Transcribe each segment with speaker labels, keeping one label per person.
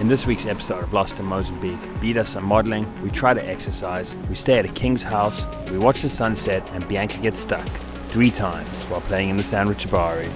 Speaker 1: In this week's episode of Lost in Mozambique, Beat does some modeling, we try to exercise, we stay at a king's house, we watch the sunset, and Bianca gets stuck 3 times while playing in the sandwich abari.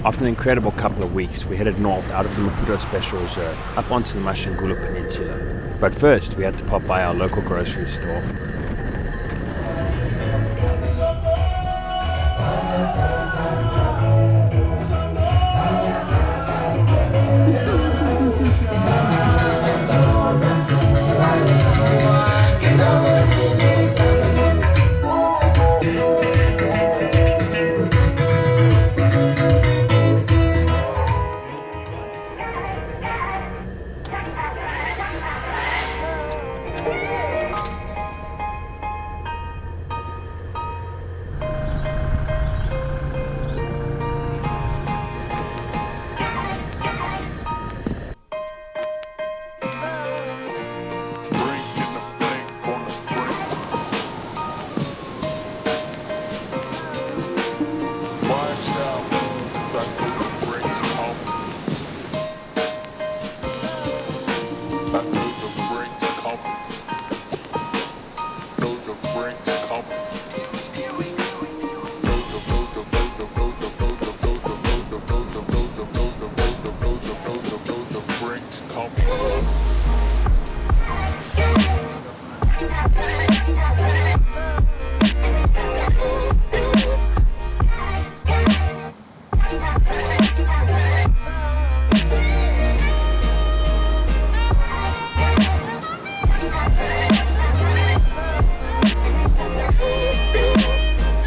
Speaker 1: After an incredible couple of weeks, we headed north out of the Maputo Special Reserve, up onto the Machangulo Peninsula. But first, we had to pop by our local grocery store.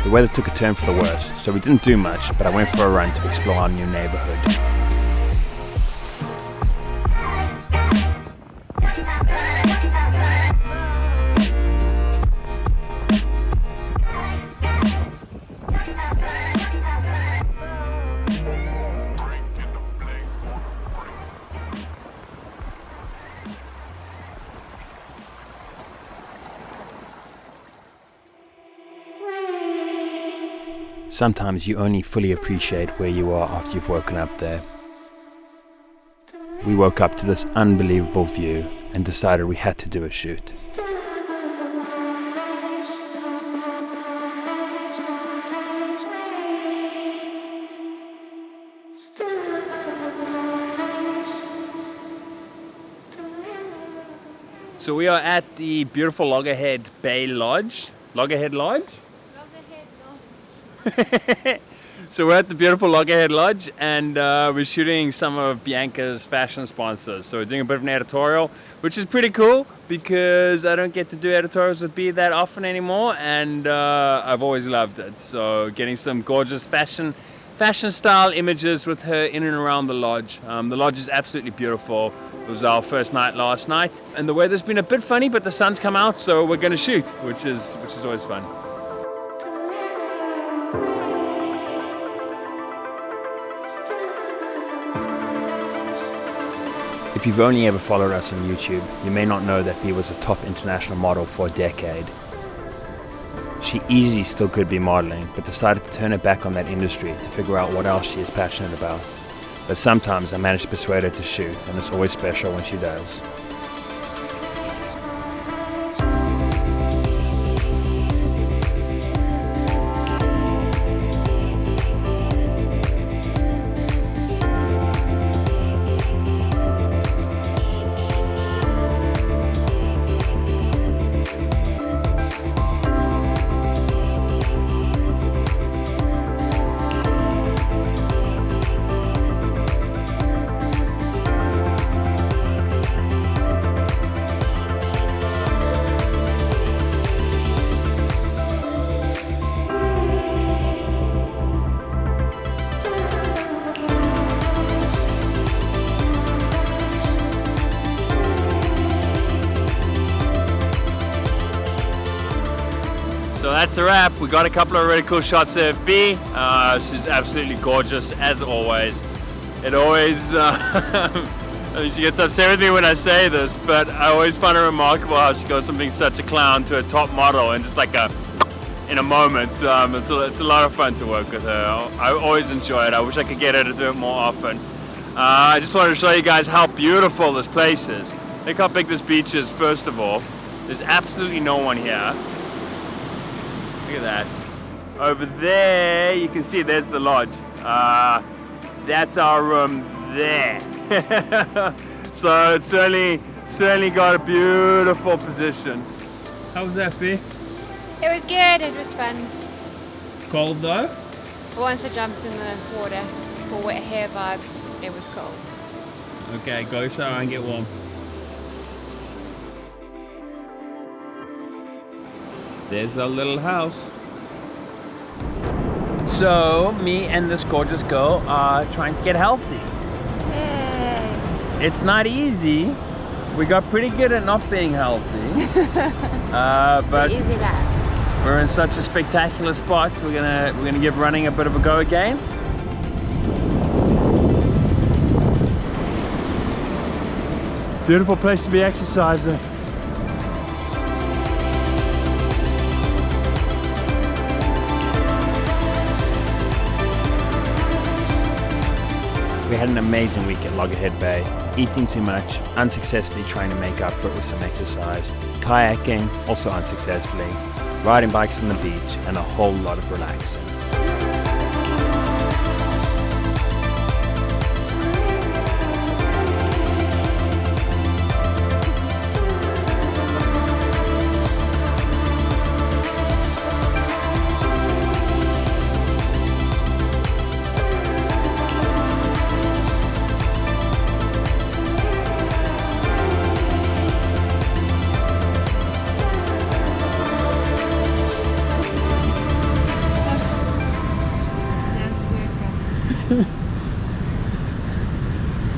Speaker 1: The weather took a turn for the worse, so we didn't do much, but I went for a run to explore our new neighborhood. Sometimes you only fully appreciate where you are after you've woken up there. We woke up to this unbelievable view and decided we had to do a shoot. So we are at the beautiful Loggerhead Bay Lodge. Loggerhead Lodge? So we're at the beautiful Loggerhead Lodge and we're shooting some of Bianca's fashion sponsors. So we're doing a bit of an editorial, which is pretty cool because I don't get to do editorials with B that often anymore, and I've always loved it. So getting some gorgeous fashion style images with her in and around the lodge. The lodge is absolutely beautiful. It was our first night last night, and the weather's been a bit funny, but the sun's come out, so we're going to shoot, which is always fun. If you've only ever followed us on YouTube, you may not know that B was a top international model for a decade. She easily still could be modeling, but decided to turn her back on that industry to figure out what else she is passionate about. But sometimes I manage to persuade her to shoot, and it's always special when she does. So that's a wrap. We got a couple of really cool shots of B. She's absolutely gorgeous as always. It always, I mean, she gets upset with me when I say this, but I always find it remarkable how she goes from being such a clown to a top model and just like in a moment. It's a lot of fun to work with her. I always enjoy it. I wish I could get her to do it more often. I just wanted to show you guys how beautiful this place is. Look how big this beach is, first of all. There's absolutely no one here. Look at that. Over there, you can see there's the lodge. That's our room there. So it's certainly got a beautiful position. How was that, B?
Speaker 2: It was good, it was fun.
Speaker 1: Cold though?
Speaker 2: Once I jumped in the water for wet hair vibes, it was cold.
Speaker 1: Okay, go shower and get warm. There's our little house. So, me and this gorgeous girl are trying to get healthy.
Speaker 2: Yay.
Speaker 1: It's not easy. We got pretty good at not being healthy. But
Speaker 2: easy that.
Speaker 1: We're in such a spectacular spot. We're gonna give running a bit of a go again. Beautiful place to be exercising. We had an amazing week at Loggerhead Bay, eating too much, unsuccessfully trying to make up for it with some exercise, kayaking, also unsuccessfully, riding bikes on the beach, and a whole lot of relaxing.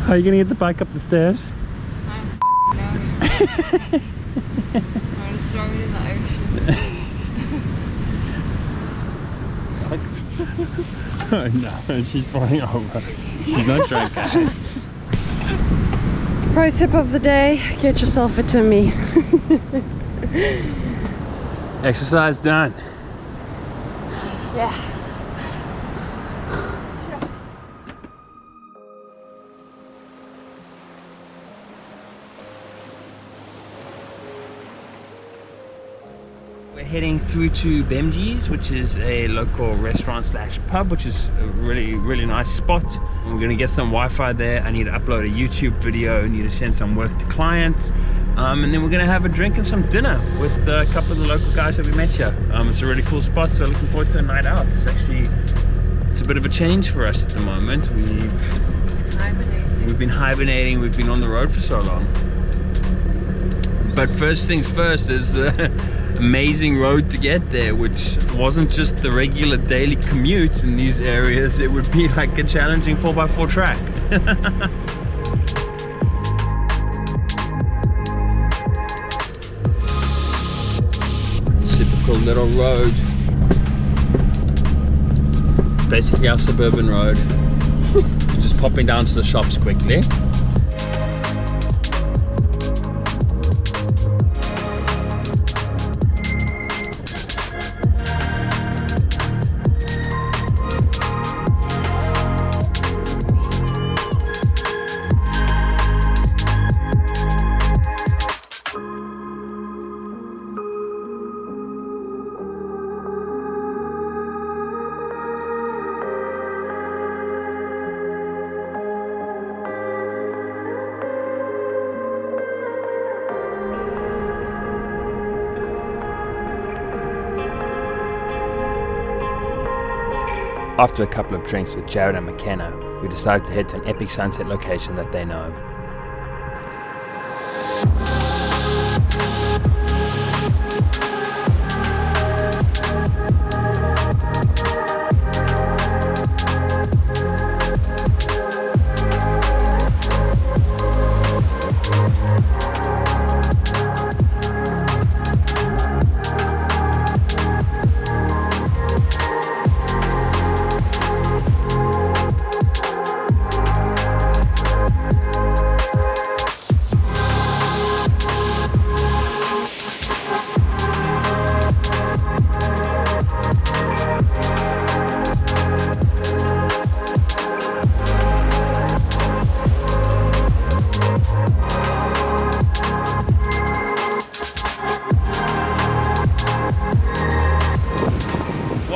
Speaker 1: How are you gonna get the bike up the stairs?
Speaker 2: I don't know. I'll just throw it in the ocean.
Speaker 1: Oh no, she's falling over. She's not drunk, guys.
Speaker 3: Pro tip of the day, get yourself a Timmy.
Speaker 1: Exercise done.
Speaker 2: Yeah.
Speaker 1: We're heading through to Bemji's, which is a local restaurant slash pub, which is a really nice spot. And we're gonna get some Wi-Fi there. I need to upload a YouTube video, I need to send some work to clients. And then we're gonna have a drink and some dinner with a couple of the local guys that we met here. It's a really cool spot, so looking forward to a night out. It's a bit of a change for us at the moment. We've been hibernating, we've been on the road for so long. But first things first, there's amazing road to get there, which wasn't just the regular daily commute in these areas. It would be like a challenging 4x4 track. Super cool little road. Basically our suburban road. Just popping down to the shops quickly. After a couple of drinks with Jared and McKenna, we decided to head to an epic sunset location that they know.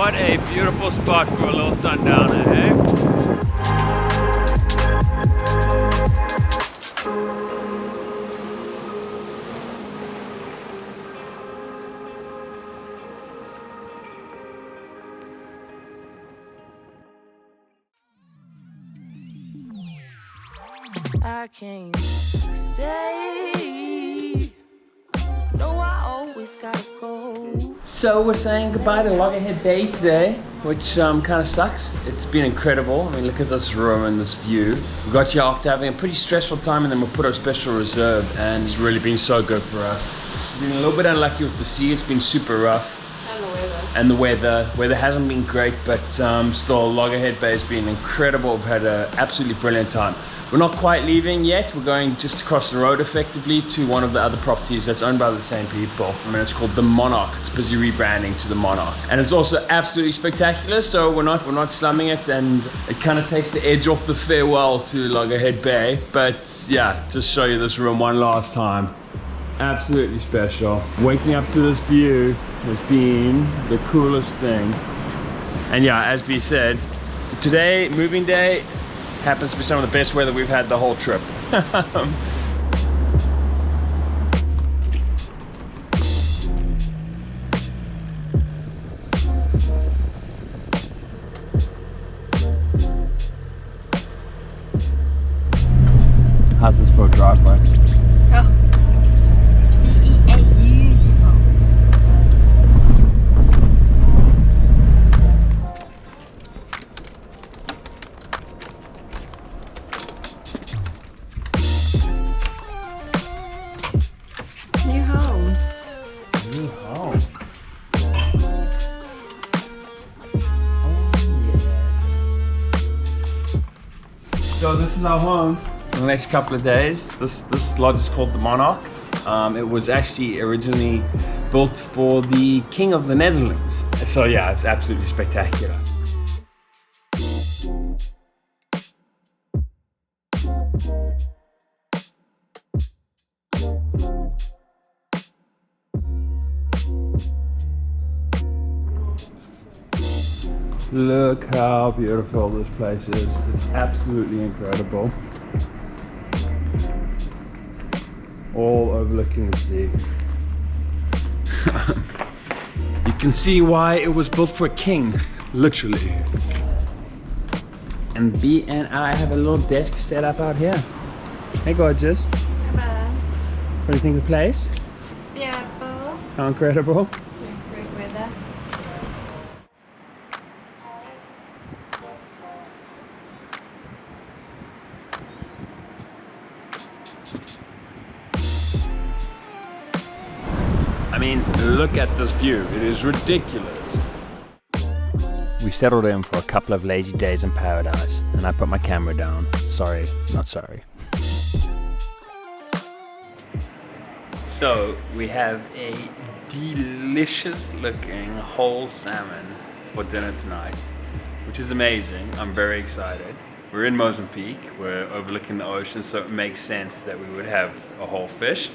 Speaker 1: what a beautiful spot for a little sundowner, eh?
Speaker 4: I can't stay. No, I always gotta go.
Speaker 1: So we're saying goodbye to Loggerhead Bay today, which kind of sucks. It's been incredible. I mean, look at this room and this view. We got here after having a pretty stressful time, and then we put our special reserve, and it's really been so good for us. We've been a little bit unlucky with the sea. It's been super rough. And the weather hasn't been great, but still Loggerhead Bay has been incredible. We've had an absolutely brilliant time. We're not quite leaving yet. We're going just across the road effectively to one of the other properties that's owned by the same people. I mean, it's called the Monarch. It's busy rebranding to the Monarch, and it's also absolutely spectacular. So we're not slumming it, and it kind of takes the edge off the farewell to Loggerhead Bay. But yeah, just show you this room one last time. Absolutely special. Waking up to this view has been the coolest thing. And yeah, as B said, today, moving day, happens to be some of the best weather we've had the whole trip. How's this for a drive, bro? So this is our home for the next couple of days. This lodge is called the Monarch. It was actually originally built for the King of the Netherlands. So yeah, it's absolutely spectacular. Look how beautiful this place is. It's absolutely incredible. All overlooking the sea. You can see why it was built for a king, literally. And B and I have a little desk set up out here. Hey gorgeous.
Speaker 2: Hello.
Speaker 1: What do you think of the place?
Speaker 2: Beautiful.
Speaker 1: How incredible.
Speaker 2: Great weather.
Speaker 1: I mean, look at this view. It is ridiculous. We settled in for a couple of lazy days in paradise, and I put my camera down. Sorry, not sorry. So we have a delicious looking whole salmon for dinner tonight, which is amazing. I'm very excited. We're in Mozambique. We're overlooking the ocean, so it makes sense that we would have a whole fish.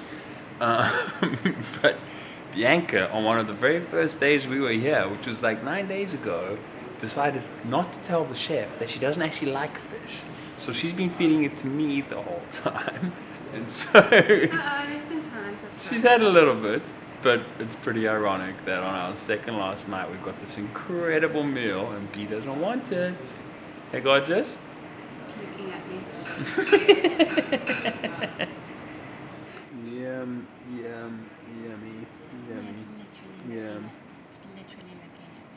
Speaker 1: But Bianca, on one of the very first days we were here, which was like 9 days ago, decided not to tell the chef that she doesn't actually like fish. So she's been feeding it to me the whole time. And so
Speaker 2: There's been times
Speaker 1: she's had a little bit, but it's pretty ironic that on our second last night we've got this incredible meal and B doesn't want it. Hey gorgeous?
Speaker 2: She's looking at me.
Speaker 1: Yum, yum, yummy, yummy, yum.
Speaker 2: Literally looking at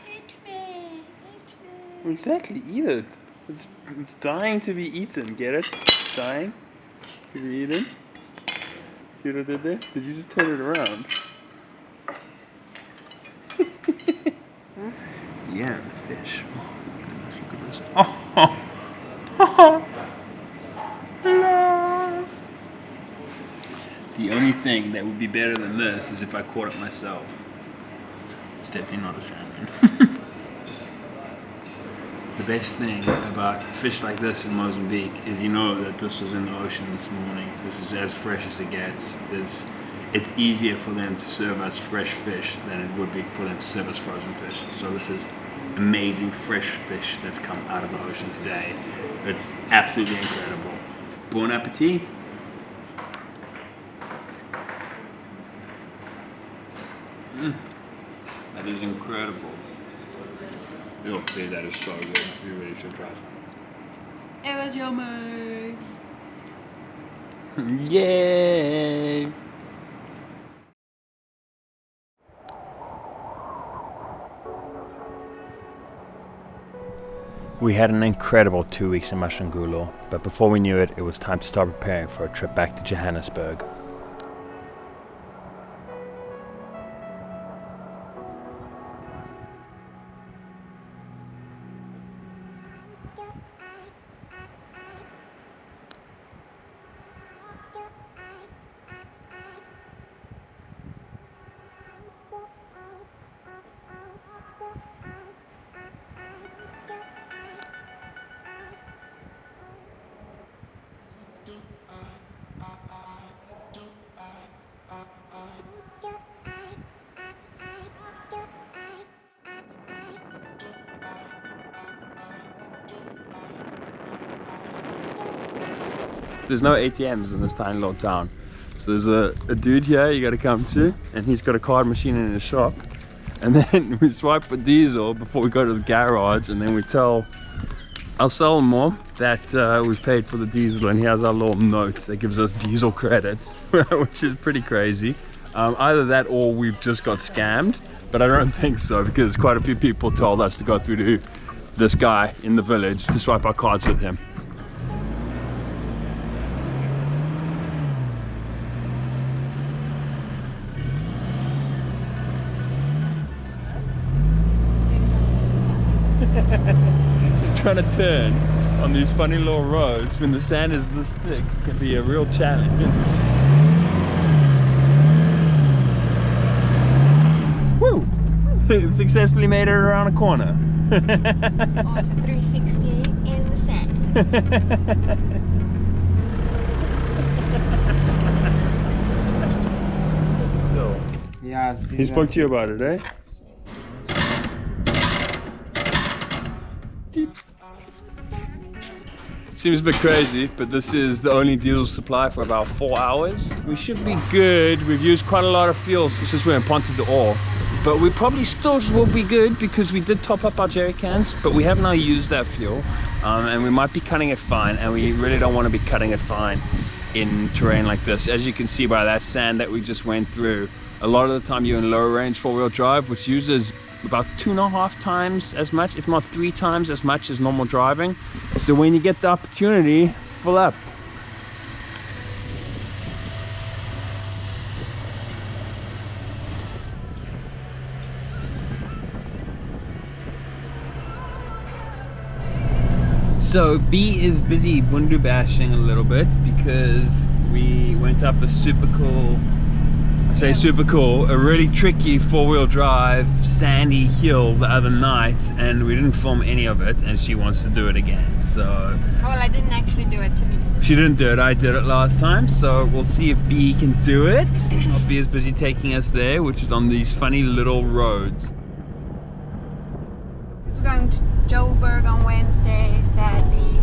Speaker 2: me. Eat me.
Speaker 1: Exactly, eat it. It's dying to be eaten, get it? It's dying to be eaten. See what I did there? Did you just turn it around? Yeah, the fish. Oh, look at this. Oh. Hello. The only thing that would be better than this is if I caught it myself. It's definitely not a salmon. The best thing about fish like this in Mozambique is you know that this was in the ocean this morning. This is as fresh as it gets. There's it's easier for them to serve us fresh fish than it would be for them to serve us frozen fish. So this is amazing fresh fish that's come out of the ocean today. It's absolutely incredible. Bon appetit. That is incredible. Oh, dude, that is so good. You really should try it.
Speaker 2: It was yummy.
Speaker 1: Yay! We had an incredible 2 weeks in Machangulo, but before we knew it, it was time to start preparing for a trip back to Johannesburg. There's no ATMs in this tiny little town. So there's a dude here you gotta come to, and he's got a card machine in his shop. And then we swipe for diesel before we go to the garage, and then we tell I'll sell him more that we've paid for the diesel, and he has our little note that gives us diesel credits, which is pretty crazy. Either that or we've just got scammed, but I don't think so, because quite a few people told us to go through to this guy in the village to swipe our cards with him. Trying to turn on these funny little roads when the sand is this thick can be a real challenge. Woo! Successfully made it around a corner.
Speaker 2: Oh, it's a 360 in the sand.
Speaker 1: So,
Speaker 5: Yes,
Speaker 1: he spoke to you about it, eh? Seems a bit crazy, but this is the only diesel supply for about 4 hours. We should be good. We've used quite a lot of fuel since we went Ponte de Ore, but we probably still will be good because we did top up our jerry cans, but we have now used that fuel, and we might be cutting it fine, and we really don't want to be cutting it fine in terrain like this. As you can see by that sand that we just went through, a lot of the time you're in lower range four-wheel drive, which uses about 2.5 times as much, if not 3 times as much as normal driving. So when you get the opportunity, fill up. So B is busy window bashing a little bit because we went up a super cool, a really tricky four-wheel drive sandy hill the other night, and we didn't film any of it, and she wants to do it again. So
Speaker 2: Well, I didn't actually do it, to be fair.
Speaker 1: she didn't do it, I did it last time, so we'll see if B can do it. B is busy taking us there, which is on these funny little roads.
Speaker 2: Because we're going to Joburg on Wednesday, sadly.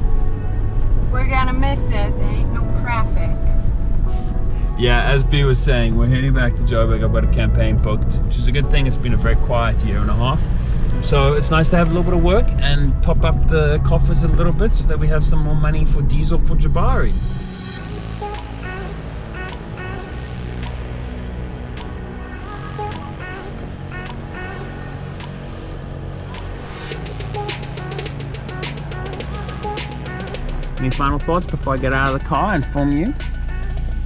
Speaker 2: We're gonna miss it, there ain't no traffic.
Speaker 1: Yeah, as B was saying, we're heading back to Joburg. I've got a campaign booked, which is a good thing. It's been a very quiet 1.5 years. So it's nice to have a little bit of work and top up the coffers a little bit so that we have some more money for diesel for Jabari. Any final thoughts before I get out of the car and film you?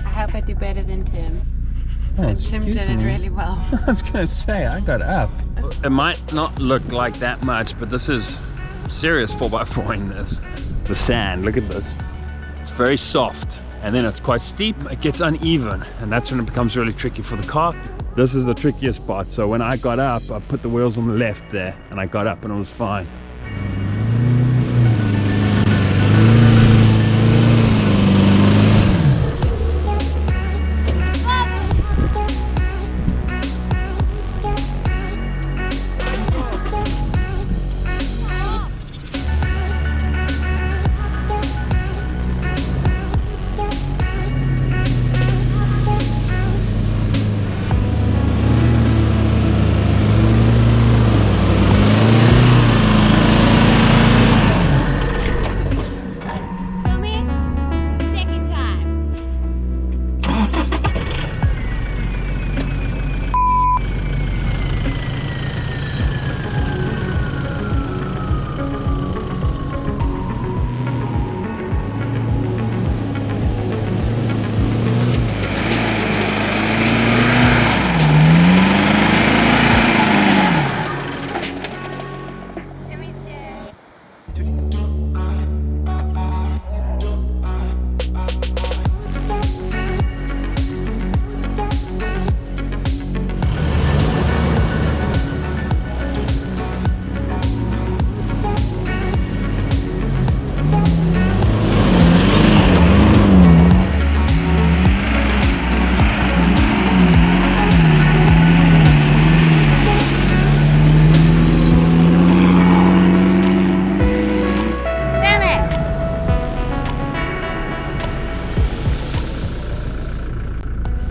Speaker 2: I hope I do better than Tim.
Speaker 1: Oh,
Speaker 2: Tim did it really well.
Speaker 1: I was gonna say, I got up. It might not look like that much, but this is serious 4x4 in this. The sand, look at this. It's very soft, and then it's quite steep. It gets uneven, and that's when it becomes really tricky for the car. This is the trickiest spot, so when I got up, I put the wheels on the left there, and I got up and it was fine.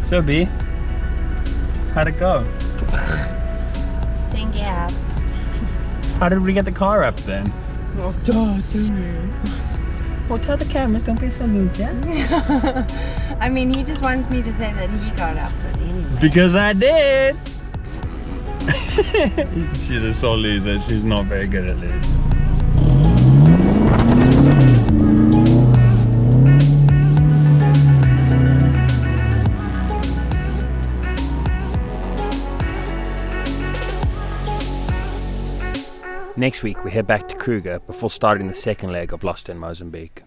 Speaker 1: So B, how'd it go?
Speaker 2: Think yeah.
Speaker 1: How did we get the car up then?
Speaker 2: Oh,
Speaker 1: Well, tell the cameras, don't be so loose, yeah?
Speaker 2: I mean, he just wants me to say that he got up, but anyway.
Speaker 1: Because I did! She's a sore loser, she's not very good at this. Next week we head back to Kruger before starting the second leg of Lost in Mozambique.